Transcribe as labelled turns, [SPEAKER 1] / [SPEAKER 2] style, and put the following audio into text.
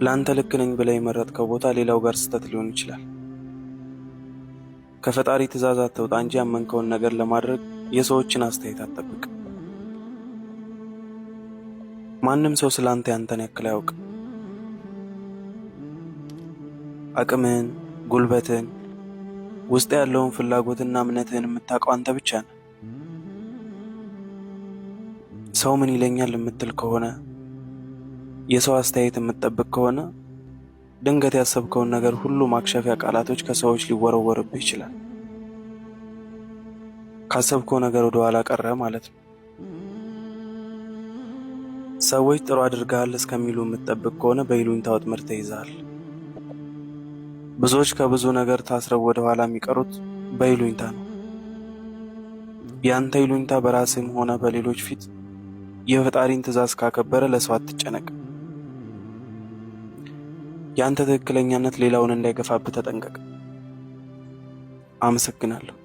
[SPEAKER 1] ላንተ ልክ ነኝ ብለህ የመረጥከው ቦታ ሌላው ጋር ስህተት ሊሆን ይችላል። ከፈጣሪ ትእዛዝ አትውጣ እንጂ ያመንከውን ነገር ለማድረግ የሰዎችን አስተያየት አትጠብቅ። ማንም ሰው ስላንተ ያንተን ያክል አያውቅም። አቅምህን፣ ጉልበትህን፣ ውስጥ ያለውን ፍላጎትና እምነትህን የምታውቀው አንተ ብቻ ነህ። ሰው ምን ይለኛል የምትል ከሆነ፣ የሰው አስተያየት የምትጠብቅ ከሆነ ድንገት ያሰብከውን ነገር ሁሉ ማክሸፊያ ቃላቶች ከሰዎች ሊወረወርብህ ይችላል። ካሰብከው ነገር ወደ ኋላ ቀረ ማለት ነው። ሰዎች ጥሩ አድርገሃል እስከሚሉ የምትጠብቅ ከሆነ በይሉኝታ ወጥመድ ተይዘሃል። ብዙዎች ከብዙ ነገር ታስረው ወደ ኋላ የሚቀሩት በይሉኝታ ነው። ያንተ ይሉኝታ በራስህም ሆነ በሌሎች ፊት የፈጣሪን ትእዛዝ ካከበረ ለሰው አትጨነቅ። ያንተ ትክክለኛነት ሌላውን እንዳይገፋብህ ተጠንቀቅ። አመሰግናለሁ።